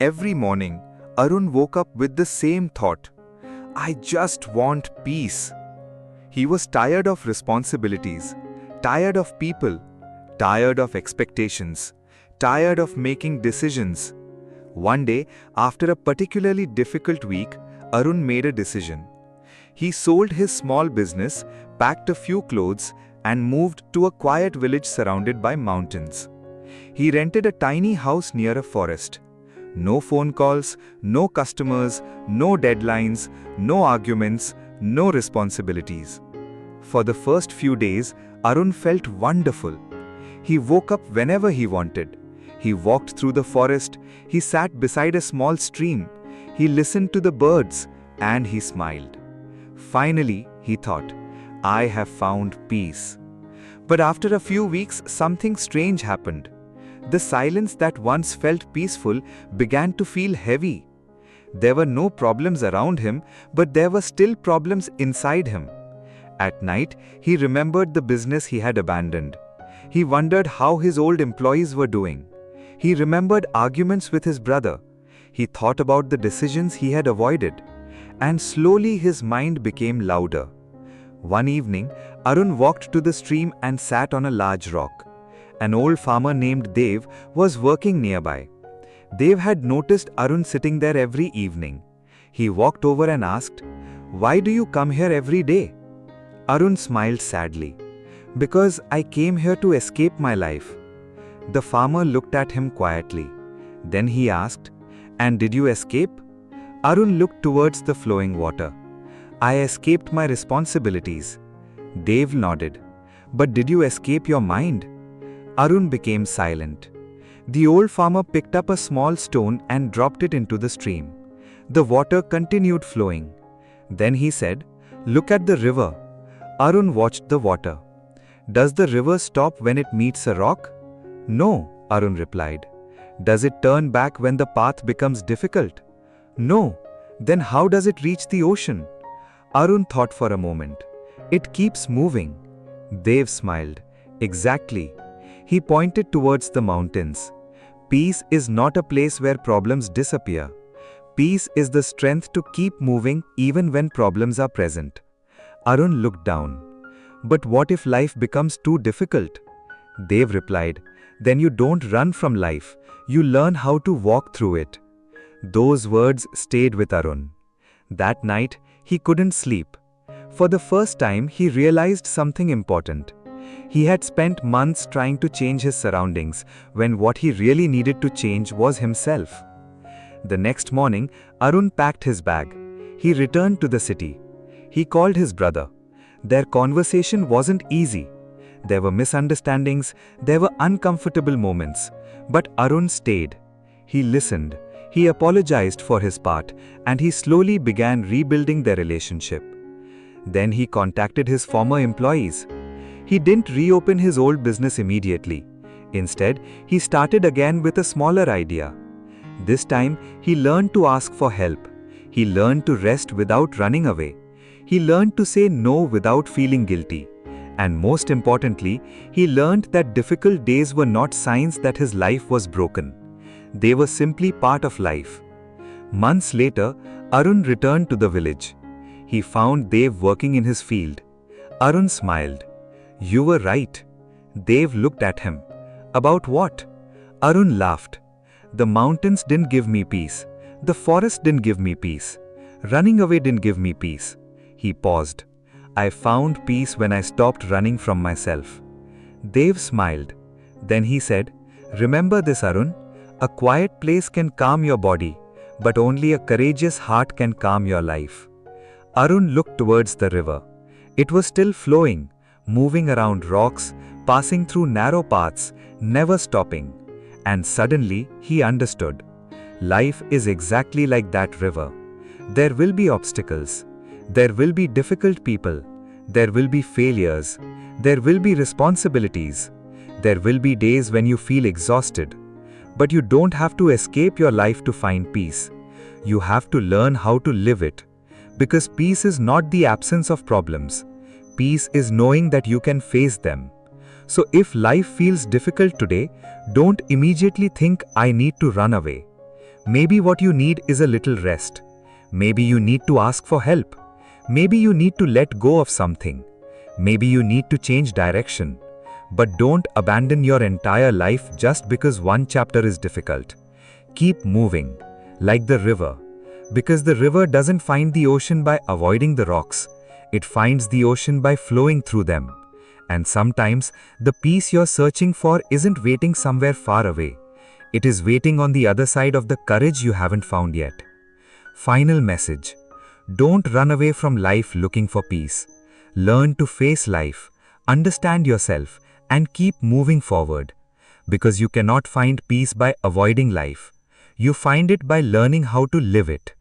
Every morning, Arun woke up with the same thought: I just want peace. He was tired of responsibilities, tired of people, tired of expectations, tired of making decisions. One day, after a particularly difficult week, Arun made a decision. He sold his small business, packed a few clothes, and moved to a quiet village surrounded by mountains. He rented a tiny house near a forest. No phone calls, no customers, no deadlines, no arguments, no responsibilities. For the first few days, Arun felt wonderful. He woke up whenever he wanted. He walked through the forest, he sat beside a small stream, he listened to the birds, and he smiled. Finally, he thought, I have found peace. But after a few weeks, something strange happened. The silence that once felt peaceful began to feel heavy. There were no problems around him, but there were still problems inside him. At night, he remembered the business he had abandoned. He wondered how his old employees were doing. He remembered arguments with his brother. He thought about the decisions he had avoided. And slowly his mind became louder. One evening, Arun walked to the stream and sat on a large rock. An old farmer named Dev was working nearby. Dev had noticed Arun sitting there every evening. He walked over and asked, Why do you come here every day? Arun smiled sadly. Because I came here to escape my life. The farmer looked at him quietly. Then he asked, And did you escape? Arun looked towards the flowing water. I escaped my responsibilities. Dev nodded. But did you escape your mind? Arun became silent. The old farmer picked up a small stone and dropped it into the stream. The water continued flowing. Then he said, Look at the river. Arun watched the water. Does the river stop when it meets a rock? No, Arun replied. Does it turn back when the path becomes difficult? No. Then how does it reach the ocean? Arun thought for a moment. It keeps moving. Dev smiled. Exactly. He pointed towards the mountains. Peace is not a place where problems disappear. Peace is the strength to keep moving even when problems are present. Arun looked down. But what if life becomes too difficult? Dev replied, Then you don't run from life. You learn how to walk through it. Those words stayed with Arun. That night, he couldn't sleep. For the first time, he realized something important. He had spent months trying to change his surroundings, when what he really needed to change was himself. The next morning, Arun packed his bag. He returned to the city. He called his brother. Their conversation wasn't easy. There were misunderstandings, there were uncomfortable moments. But Arun stayed. He listened. He apologized for his part, and he slowly began rebuilding their relationship. Then he contacted his former employees. He didn't reopen his old business immediately. Instead, he started again with a smaller idea. This time, he learned to ask for help. He learned to rest without running away. He learned to say no without feeling guilty. And most importantly, he learned that difficult days were not signs that his life was broken. They were simply part of life. Months later, Arun returned to the village. He found Dev working in his field. Arun smiled. You were right. Dev looked at him. About what? Arun laughed. The mountains didn't give me peace. The forest didn't give me peace. Running away didn't give me peace. He paused. I found peace when I stopped running from myself. Dev smiled. Then he said, Remember this, Arun. A quiet place can calm your body, but only a courageous heart can calm your life. Arun looked towards the river. It was still flowing, moving around rocks, passing through narrow paths, never stopping. And suddenly, he understood. Life is exactly like that river. There will be obstacles. There will be difficult people. There will be failures. There will be responsibilities. There will be days when you feel exhausted. But you don't have to escape your life to find peace. You have to learn how to live it. Because peace is not the absence of problems. Peace is knowing that you can face them. So if life feels difficult today, don't immediately think I need to run away. Maybe what you need is a little rest. Maybe you need to ask for help. Maybe you need to let go of something. Maybe you need to change direction. But don't abandon your entire life just because one chapter is difficult. Keep moving, like the river. Because the river doesn't find the ocean by avoiding the rocks. It finds the ocean by flowing through them. And sometimes, the peace you're searching for isn't waiting somewhere far away. It is waiting on the other side of the courage you haven't found yet. Final message. Don't run away from life looking for peace. Learn to face life, understand yourself, and keep moving forward. Because you cannot find peace by avoiding life. You find it by learning how to live it.